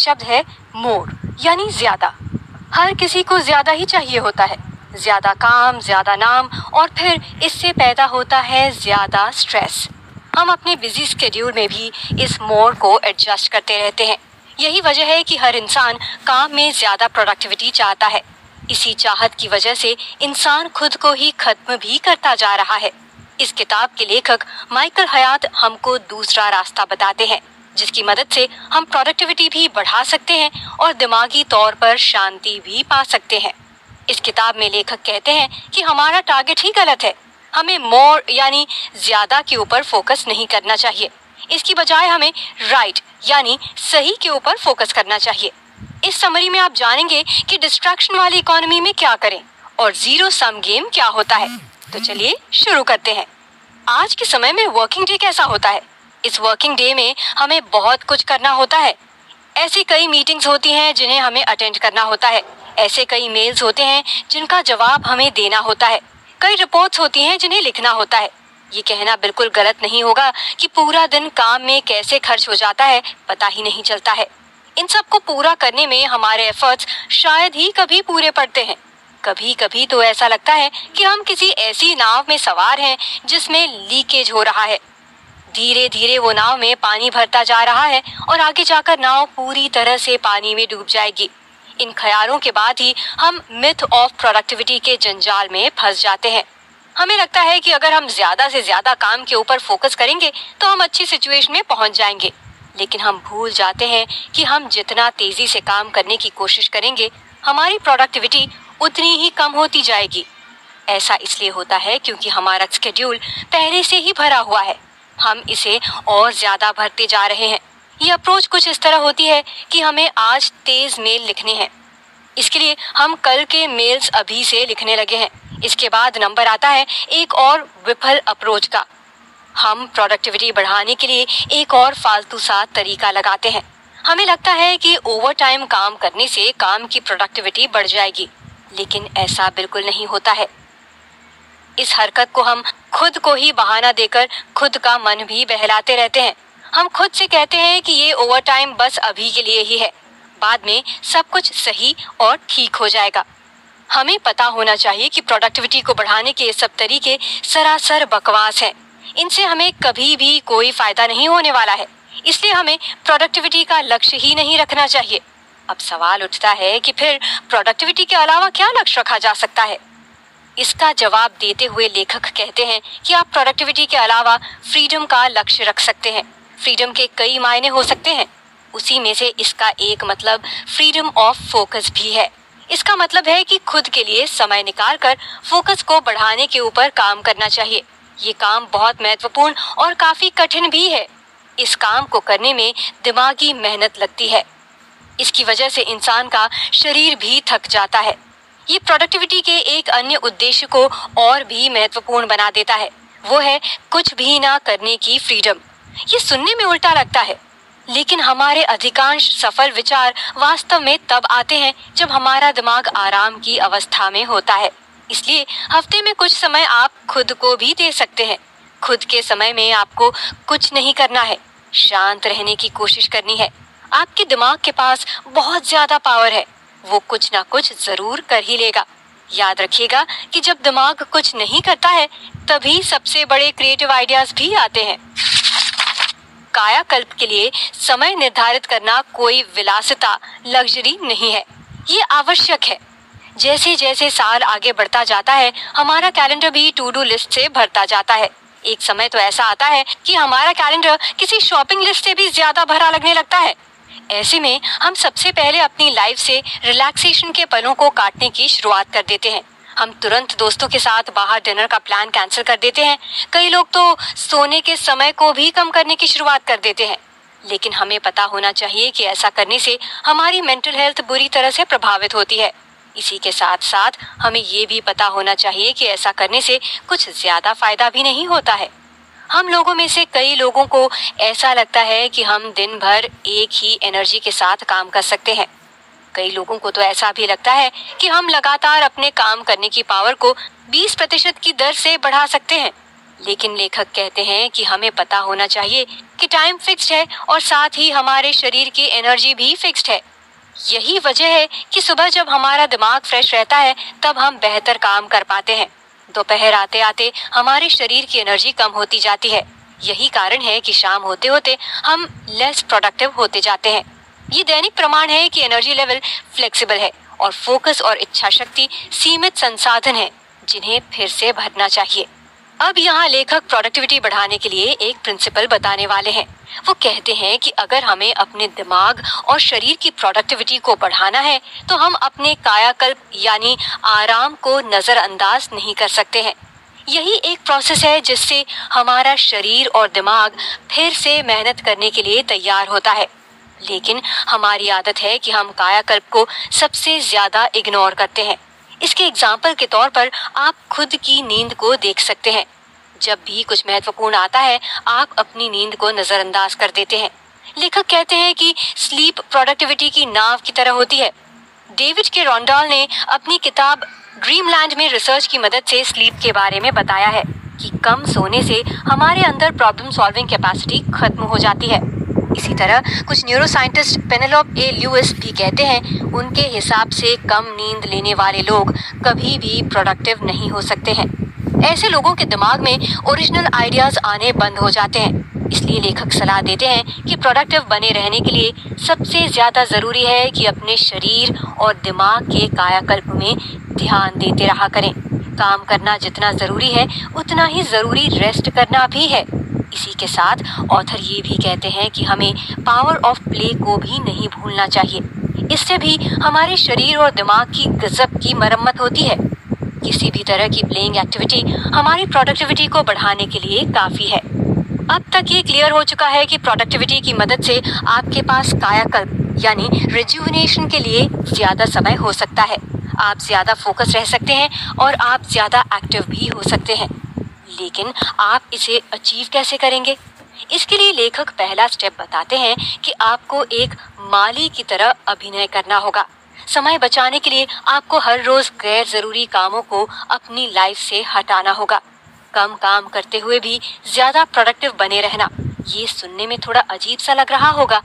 शब्द है मोर, यानी ज्यादा। हर किसी को ज्यादा ही चाहिए होता है, ज्यादा काम, ज्यादा नाम, और फिर इससे पैदा होता है ज्यादा स्ट्रेस। हम अपने बिजी स्केड्यूल में भी इस मोर को एडजस्ट करते रहते हैं। यही वजह है कि हर इंसान काम में ज्यादा प्रोडक्टिविटी चाहता है। इसी चाहत की वजह से इंसान खुद को ही खत्म भी करता जा रहा है। इस किताब के लेखक माइकल हयात हमको दूसरा रास्ता बताते हैं, जिसकी मदद से हम प्रोडक्टिविटी भी बढ़ा सकते हैं और दिमागी तौर पर शांति भी पा सकते हैं। इस किताब में लेखक कहते हैं कि हमारा टारगेट ही गलत है। हमें मोर यानी ज्यादा के ऊपर फोकस नहीं करना चाहिए। इसकी बजाय हमें राइट यानी सही के ऊपर फोकस करना चाहिए। इस समरी में आप जानेंगे कि डिस्ट्रैक्शन वाली इकोनॉमी में क्या करें और जीरो सम गेम क्या होता है। तो चलिए शुरू करते हैं। आज के समय में वर्किंग डे कैसा होता है? इस वर्किंग डे में हमें बहुत कुछ करना होता है। ऐसी कई मीटिंग्स होती हैं जिन्हें हमें अटेंड करना होता है। ऐसे कई मेल्स होते हैं जिनका जवाब हमें देना होता है। कई रिपोर्ट्स होती हैं जिन्हें लिखना होता है। ये कहना बिल्कुल गलत नहीं होगा कि पूरा दिन काम में कैसे खर्च हो जाता है पता ही नहीं चलता है। इन सब को पूरा करने में हमारे एफर्ट्स शायद ही कभी पूरे पड़ते हैं। कभी कभी तो ऐसा लगता है कि हम किसी ऐसी नाव में सवार हैं जिसमें लीकेज हो रहा है। धीरे धीरे वो नाव में पानी भरता जा रहा है और आगे जाकर नाव पूरी तरह से पानी में डूब जाएगी। इन ख्यालों के बाद ही हम मिथ ऑफ प्रोडक्टिविटी के जंजाल में फंस जाते हैं। हमें लगता है कि अगर हम ज्यादा से ज्यादा काम के ऊपर फोकस करेंगे तो हम अच्छी सिचुएशन में पहुंच जाएंगे। लेकिन हम भूल जाते हैं कि हम जितना तेजी से काम करने की कोशिश करेंगे, हमारी प्रोडक्टिविटी उतनी ही कम होती जाएगी। ऐसा इसलिए होता है क्योंकि हमारा स्केड्यूल पहले से ही भरा हुआ है। हम इसे और ज्यादा भरते जा रहे हैं। ये अप्रोच कुछ इस तरह होती है कि हमें आज तेज मेल लिखने हैं, इसके लिए हम कल के मेल्स अभी से लिखने लगे हैं। इसके बाद नंबर आता है एक और विफल अप्रोच का। हम प्रोडक्टिविटी बढ़ाने के लिए एक और फालतू सा तरीका लगाते हैं। हमें लगता है कि ओवर टाइम काम करने से काम की प्रोडक्टिविटी बढ़ जाएगी, लेकिन ऐसा बिल्कुल नहीं होता है। इस हरकत को हम खुद को ही बहाना देकर खुद का मन भी बहलाते रहते हैं। हम खुद से कहते हैं कि ये ओवर टाइम बस अभी के लिए ही है, बाद में सब कुछ सही और ठीक हो जाएगा। हमें पता होना चाहिए कि प्रोडक्टिविटी को बढ़ाने के सब तरीके सरासर बकवास हैं। इनसे हमें कभी भी कोई फायदा नहीं होने वाला है। इसलिए हमें प्रोडक्टिविटी का लक्ष्य ही नहीं रखना चाहिए। अब सवाल उठता है कि फिर प्रोडक्टिविटी के अलावा क्या लक्ष्य रखा जा सकता है? इसका जवाब देते हुए लेखक कहते हैं कि आप प्रोडक्टिविटी के अलावा फ्रीडम का लक्ष्य रख सकते हैं। फ्रीडम के कई मायने हो सकते हैं। उसी में से इसका एक मतलब फ्रीडम ऑफ फोकस भी है। इसका मतलब है कि खुद के लिए समय निकालकर फोकस को बढ़ाने के ऊपर काम करना चाहिए। ये काम बहुत महत्वपूर्ण और काफी कठिन भी है। इस काम को करने में दिमागी मेहनत लगती है। इसकी वजह से इंसान का शरीर भी थक जाता है। ये प्रोडक्टिविटी के एक अन्य उद्देश्य को और भी महत्वपूर्ण बना देता है। वो है कुछ भी ना करने की फ्रीडम। ये सुनने में उल्टा लगता है, लेकिन हमारे अधिकांश सफल विचार वास्तव में तब आते हैं जब हमारा दिमाग आराम की अवस्था में होता है। इसलिए हफ्ते में कुछ समय आप खुद को भी दे सकते हैं। खुद के समय में आपको कुछ नहीं करना है, शांत रहने की कोशिश करनी है। आपके दिमाग के पास बहुत ज्यादा पावर है, वो कुछ ना कुछ जरूर कर ही लेगा। याद रखिएगा कि जब दिमाग कुछ नहीं करता है तभी सबसे बड़े क्रिएटिव आइडियाज भी आते हैं। कायाकल्प के लिए समय निर्धारित करना कोई विलासिता, लग्जरी नहीं है, ये आवश्यक है। जैसे जैसे साल आगे बढ़ता जाता है, हमारा कैलेंडर भी टू डू लिस्ट से भरता जाता है। एक समय तो ऐसा आता है कि हमारा कैलेंडर किसी शॉपिंग लिस्ट से भी ज्यादा भरा लगने लगता है। ऐसे में हम सबसे पहले अपनी लाइफ से रिलैक्सेशन के पलों को काटने की शुरुआत कर देते हैं। हम तुरंत दोस्तों के साथ बाहर डिनर का प्लान कैंसिल कर देते हैं। कई लोग तो सोने के समय को भी कम करने की शुरुआत कर देते हैं। लेकिन हमें पता होना चाहिए कि ऐसा करने से हमारी मेंटल हेल्थ बुरी तरह से प्रभावित होती है। इसी के साथ साथ हमें ये भी पता होना चाहिए कि ऐसा करने से कुछ ज्यादा फायदा भी नहीं होता है। हम लोगों में से कई लोगों को ऐसा लगता है कि हम दिन भर एक ही एनर्जी के साथ काम कर सकते हैं। कई लोगों को तो ऐसा भी लगता है कि हम लगातार अपने काम करने की पावर को 20% की दर से बढ़ा सकते हैं। लेकिन लेखक कहते हैं कि हमें पता होना चाहिए कि टाइम फिक्स्ड है और साथ ही हमारे शरीर की एनर्जी भी फिक्स्ड है। यही वजह है कि सुबह जब हमारा दिमाग फ्रेश रहता है तब हम बेहतर काम कर पाते हैं। दोपहर आते आते हमारे शरीर की एनर्जी कम होती जाती है। यही कारण है कि शाम होते होते हम लेस प्रोडक्टिव होते जाते हैं। ये दैनिक प्रमाण है कि एनर्जी लेवल फ्लेक्सिबल है और फोकस और इच्छा शक्ति सीमित संसाधन है जिन्हें फिर से भरना चाहिए। अब यहाँ लेखक प्रोडक्टिविटी बढ़ाने के लिए एक प्रिंसिपल बताने वाले हैं। वो कहते हैं कि अगर हमें अपने दिमाग और शरीर की प्रोडक्टिविटी को बढ़ाना है तो हम अपने कायाकल्प यानी आराम को नजरअंदाज नहीं कर सकते हैं। यही एक प्रोसेस है जिससे हमारा शरीर और दिमाग फिर से मेहनत करने के लिए तैयार होता है। लेकिन हमारी आदत है कि हम कायाकल्प को सबसे ज्यादा इग्नोर करते हैं। इसके एग्जाम्पल के तौर पर आप खुद की नींद को देख सकते हैं। जब भी कुछ महत्वपूर्ण आता है आप अपनी नींद को नजरअंदाज कर देते हैं। लेखक कहते हैं कि स्लीप प्रोडक्टिविटी की नाव की तरह होती है। डेविड के रॉन्डाल ने अपनी किताब ड्रीमलैंड में रिसर्च की मदद से स्लीप के बारे में बताया है कि कम सोने से हमारे अंदर प्रॉब्लम सॉल्विंग कैपेसिटी खत्म हो जाती है। इसी तरह कुछ न्यूरोसाइंटिस्ट पेनेलोप ए ल्यूइस भी कहते हैं उनके हिसाब से कम नींद लेने वाले लोग कभी भी प्रोडक्टिव नहीं हो सकते हैं। ऐसे लोगों के दिमाग में ओरिजिनल आइडियाज आने बंद हो जाते हैं। इसलिए लेखक सलाह देते हैं कि प्रोडक्टिव बने रहने के लिए सबसे ज्यादा जरूरी है कि अपने शरीर और दिमाग के कायाकल्प में ध्यान देते रहा करें। काम करना जितना जरूरी है उतना ही जरूरी रेस्ट करना भी है। इसी के साथ ऑथर ये भी कहते हैं कि हमें पावर ऑफ प्ले को भी नहीं भूलना चाहिए। इससे भी हमारे शरीर और दिमाग की गजब की मरम्मत होती है। किसी भी तरह की प्लेइंग एक्टिविटी हमारी प्रोडक्टिविटी को बढ़ाने के लिए काफी है। अब तक ये क्लियर हो चुका है कि प्रोडक्टिविटी की मदद से आपके पास कायाकल्प यानी रिजुविनेशन के लिए ज्यादा समय हो सकता है। आप ज्यादा फोकस रह सकते हैं और आप ज्यादा एक्टिव भी हो सकते हैं। लेकिन आप इसे अचीव कैसे करेंगे? इसके लिए लेखक पहला स्टेप बताते हैं कि आपको एक माली की तरह अभिनय करना होगा। समय बचाने के लिए आपको हर रोज गैर जरूरी कामों को अपनी लाइफ से हटाना होगा। कम काम करते हुए भी ज्यादा प्रोडक्टिव बने रहना, ये सुनने में थोड़ा अजीब सा लग रहा होगा,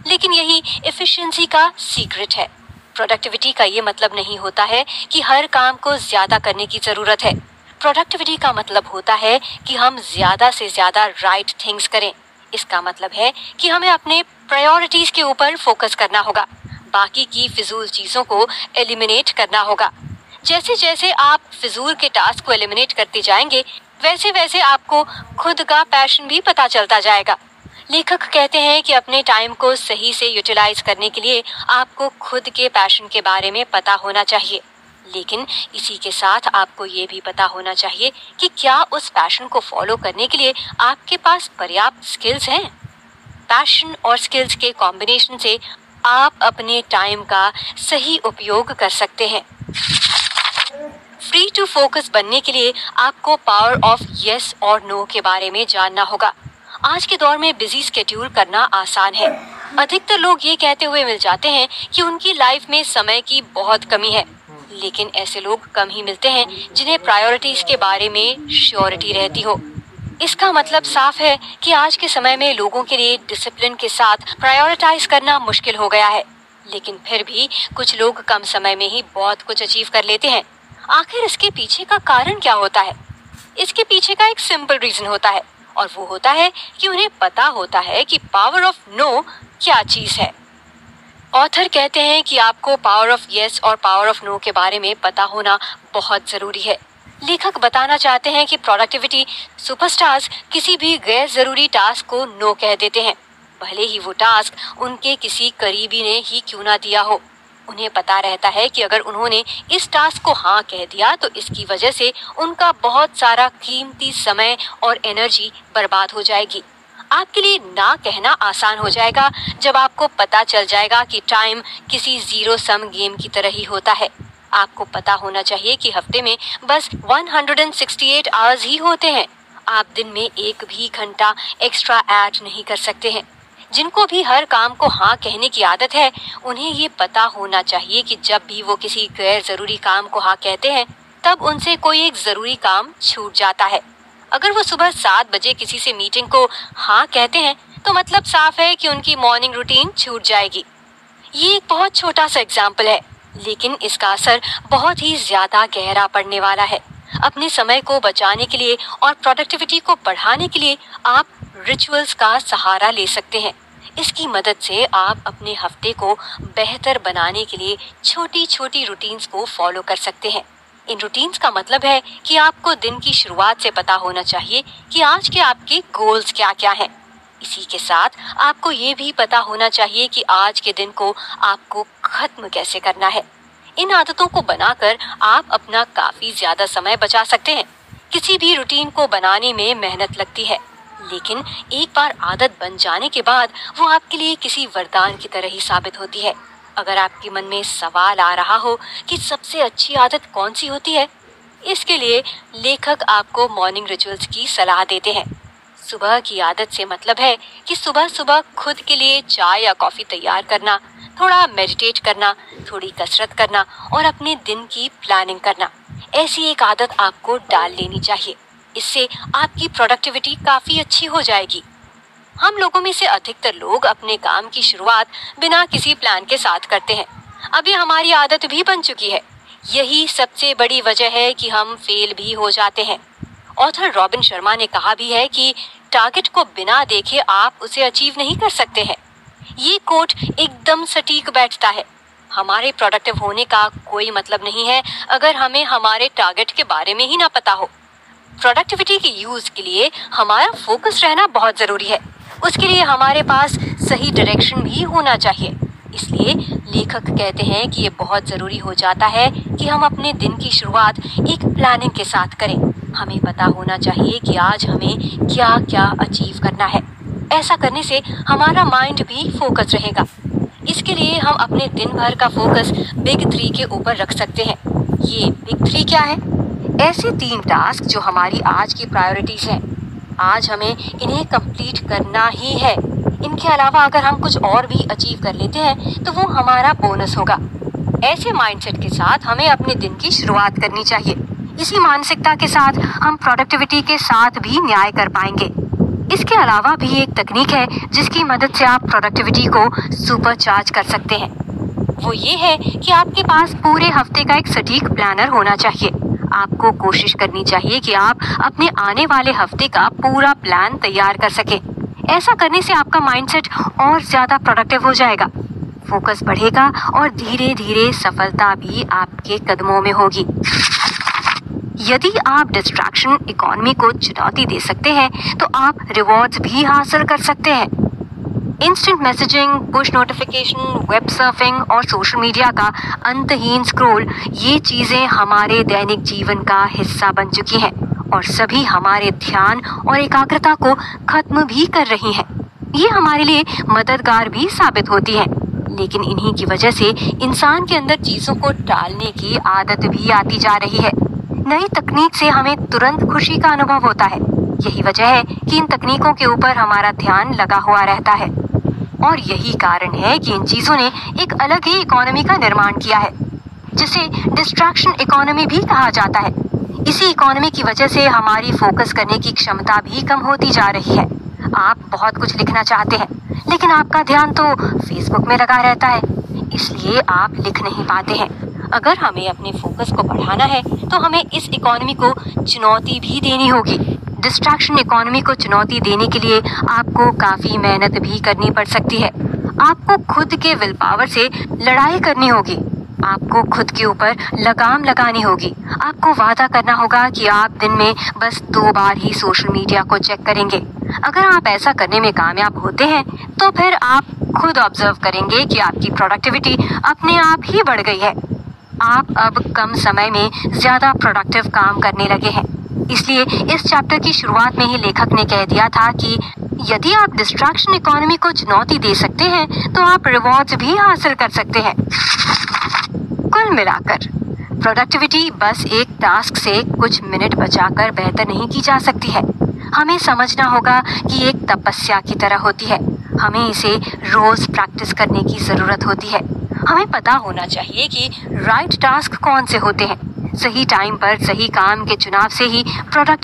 लेकिन यही एफिशिएंसी का सीक्रेट है। प्रोडक्टिविटी का ये मतलब नहीं होता है कि हर काम को ज्यादा करने की जरूरत है। प्रोडक्टिविटी का मतलब होता है कि हम ज्यादा से ज्यादा राइट थिंग्स करें। इसका मतलब है कि हमें अपने प्रायोरिटीज के ऊपर फोकस करना होगा, बाकी की फिजूल चीजों को एलिमिनेट करना होगा। जैसे जैसे आप फिजूल के टास्क को एलिमिनेट करते जाएंगे वैसे वैसे आपको खुद का पैशन भी पता चलता जाएगा। लेखक कहते हैं कि अपने टाइम को सही से यूटिलाइज करने के लिए आपको खुद के पैशन के बारे में पता होना चाहिए, लेकिन इसी के साथ आपको ये भी पता होना चाहिए कि क्या उस पैशन को फॉलो करने के लिए आपके पास पर्याप्त स्किल्स हैं। पैशन और स्किल्स के कॉम्बिनेशन से आप अपने टाइम का सही उपयोग कर सकते हैं। फ्री टू फोकस बनने के लिए आपको पावर ऑफ यस और नो के बारे में जानना होगा। आज के दौर में बिजी स्केड्यूल करना आसान है। अधिकतर लोग ये कहते हुए मिल जाते हैं कि उनकी लाइफ में समय की बहुत कमी है, लेकिन ऐसे लोग कम ही मिलते हैं जिन्हें प्रायोरिटीज के बारे में श्योरिटी रहती हो। इसका मतलब साफ है कि आज के समय में लोगों के लिए डिसिप्लिन के साथ प्रायोरिटाइज करना मुश्किल हो गया है, लेकिन फिर भी कुछ लोग कम समय में ही बहुत कुछ अचीव कर लेते हैं। आखिर इसके पीछे का कारण क्या होता है? इसके पीछे का एक सिंपल रीजन होता है और वो होता है कि उन्हें पता होता है कि पावर ऑफ नो क्या चीज है। ऑथर कहते हैं कि आपको पावर ऑफ यस और पावर ऑफ नो के बारे में पता होना बहुत जरूरी है। लेखक बताना चाहते हैं कि प्रोडक्टिविटी सुपरस्टार्स किसी भी गैर जरूरी टास्क को नो कह देते हैं, भले ही वो टास्क उनके किसी करीबी ने ही क्यों ना दिया हो। उन्हें पता रहता है कि अगर उन्होंने इस टास्क को हाँ कह दिया तो इसकी वजह से उनका बहुत सारा कीमती समय और एनर्जी बर्बाद हो जाएगी। आपके लिए ना कहना आसान हो जाएगा जब आपको पता चल जाएगा कि टाइम किसी जीरो सम गेम की तरह ही होता है। आपको पता होना चाहिए कि हफ्ते में बस 168 आवर्स ही होते हैं। आप दिन में एक भी घंटा एक्स्ट्रा ऐड नहीं कर सकते हैं। जिनको भी हर काम को हाँ कहने की आदत है उन्हें ये पता होना चाहिए कि जब भी वो किसी गैर जरूरी काम को हाँ कहते हैं तब उनसे कोई एक जरूरी काम छूट जाता है। अगर वो सुबह 7 बजे किसी से मीटिंग को हाँ कहते हैं तो मतलब साफ है कि उनकी मॉर्निंग रूटीन छूट जाएगी। ये एक बहुत छोटा सा एग्जाम्पल है, लेकिन इसका असर बहुत ही ज्यादा गहरा पड़ने वाला है। अपने समय को बचाने के लिए और प्रोडक्टिविटी को बढ़ाने के लिए आप रिचुअल्स का सहारा ले सकते हैं। इसकी मदद से आप अपने हफ्ते को बेहतर बनाने के लिए छोटी छोटी रूटीन्स को फॉलो कर सकते हैं। इन रूटीन्स का मतलब है कि आपको दिन की शुरुआत से पता होना चाहिए कि आज के आपके गोल्स क्या क्या हैं। इसी के साथ आपको ये भी पता होना चाहिए कि आज के दिन को आपको खत्म कैसे करना है। इन आदतों को बनाकर आप अपना काफी ज्यादा समय बचा सकते हैं। किसी भी रूटीन को बनाने में मेहनत लगती है, लेकिन एक बार आदत बन जाने के बाद वो आपके लिए किसी वरदान की तरह ही साबित होती है। अगर आपके मन में सवाल आ रहा हो कि सबसे अच्छी आदत कौन सी होती है, इसके लिए लेखक आपको मॉर्निंग रिचुअल्स की सलाह देते हैं। सुबह की आदत से मतलब है कि सुबह सुबह खुद के लिए चाय या कॉफी तैयार करना, थोड़ा मेडिटेट करना, थोड़ी कसरत करना और अपने दिन की प्लानिंग करना। ऐसी एक आदत आपको डाल लेनी चाहिए। इससे आपकी प्रोडक्टिविटी काफी अच्छी हो जाएगी। हम लोगों में से अधिकतर लोग अपने काम की शुरुआत बिना किसी प्लान के साथ करते हैं। अब ये हमारी आदत भी बन चुकी है। यही सबसे बड़ी वजह है कि हम फेल भी हो जाते हैं। ऑथर रॉबिन शर्मा ने कहा भी है कि टारगेट को बिना देखे आप उसे अचीव नहीं कर सकते हैं। ये कोट एकदम सटीक बैठता है। हमारे प्रोडक्टिव होने का कोई मतलब नहीं है अगर हमें हमारे टारगेट के बारे में ही ना पता हो। प्रोडक्टिविटी के यूज के लिए हमारा फोकस रहना बहुत जरूरी है। उसके लिए हमारे पास सही डायरेक्शन भी होना चाहिए। इसलिए लेखक कहते हैं कि ये बहुत ज़रूरी हो जाता है कि हम अपने दिन की शुरुआत एक प्लानिंग के साथ करें। हमें पता होना चाहिए कि आज हमें क्या क्या अचीव करना है। ऐसा करने से हमारा माइंड भी फोकस रहेगा। इसके लिए हम अपने दिन भर का फोकस बिग 3 के ऊपर रख सकते हैं। ये बिग 3 क्या है? ऐसे 3 टास्क जो हमारी आज की प्रायोरिटीज हैं। आज हमें इन्हें कंप्लीट करना ही है। इनके अलावा अगर हम कुछ और भी अचीव कर लेते हैं तो वो हमारा बोनस होगा। ऐसे माइंडसेट के साथ हमें अपने दिन की शुरुआत करनी चाहिए। इसी मानसिकता के साथ हम प्रोडक्टिविटी के साथ भी न्याय कर पाएंगे। इसके अलावा भी एक तकनीक है जिसकी मदद से आप प्रोडक्टिविटी को सुपर चार्ज कर सकते हैं। वो ये है कि आपके पास पूरे हफ्ते का एक सटीक प्लानर होना चाहिए। आपको कोशिश करनी चाहिए कि आप अपने आने वाले हफ्ते का पूरा प्लान तैयार कर सके। ऐसा करने से आपका माइंडसेट और ज्यादा प्रोडक्टिव हो जाएगा, फोकस बढ़ेगा और धीरे धीरे सफलता भी आपके कदमों में होगी। यदि आप डिस्ट्रैक्शन इकोनॉमी को चुनौती दे सकते हैं तो आप रिवॉर्ड्स भी हासिल कर सकते हैं। Instant messaging, push notification, web surfing और सोशल मीडिया का अंतहीन स्क्रॉल, ये चीजें हमारे दैनिक जीवन का हिस्सा बन चुकी हैं और सभी हमारे ध्यान और एकाग्रता को खत्म भी कर रही हैं। ये हमारे लिए मददगार भी साबित होती हैं, लेकिन इन्हीं की वजह से इंसान के अंदर चीजों को टालने की आदत भी आती जा रही है। नई तकनीक से हमें तुरंत खुशी का अनुभव होता है। यही वजह है कि इन तकनीकों के ऊपर हमारा ध्यान लगा हुआ रहता है और यही कारण है कि इन चीजों ने एक अलग ही इकोनॉमी का निर्माण किया है जिसे डिस्ट्रैक्शन इकोनॉमी भी कहा जाता है। इसी इकोनॉमी की वजह से हमारी फोकस करने की क्षमता भी कम होती जा रही है। आप बहुत कुछ लिखना चाहते हैं लेकिन आपका ध्यान तो फेसबुक में लगा रहता है, इसलिए आप लिख नहीं पाते हैं। अगर हमें अपने फोकस को बढ़ाना है तो हमें इस इकोनॉमी को चुनौती भी देनी होगी। डिस्ट्रैक्शन इकोनॉमी को चुनौती देने के लिए आपको काफी मेहनत भी करनी पड़ सकती है। आपको खुद के विल पावर से लड़ाई करनी होगी। आपको खुद के ऊपर लगाम लगानी होगी। आपको वादा करना होगा कि आप दिन में बस 2 बार ही सोशल मीडिया को चेक करेंगे। अगर आप ऐसा करने में कामयाब होते हैं तो फिर आप खुद ऑब्जर्व करेंगे कि आपकी प्रोडक्टिविटी अपने आप ही बढ़ गई है। आप अब कम समय में ज्यादा प्रोडक्टिव काम करने लगे हैं। इसलिए इस चैप्टर की शुरुआत में ही लेखक ने कह दिया था कि यदि आप डिस्ट्रैक्शन इकोनॉमी को चुनौती दे सकते हैं तो आप रिवॉर्ड्स भी हासिल कर सकते हैं। कुल मिलाकर प्रोडक्टिविटी बस एक टास्क से कुछ मिनट बचाकर बेहतर नहीं की जा सकती है। हमें समझना होगा कि एक तपस्या की तरह होती है। हमें इसे रोज प्रैक्टिस करने की जरूरत होती है। हमें पता होना चाहिए कि राइट टास्क कौन से होते हैं। सही टाइम पर सही काम के चुनाव से ही प्रोडक्ट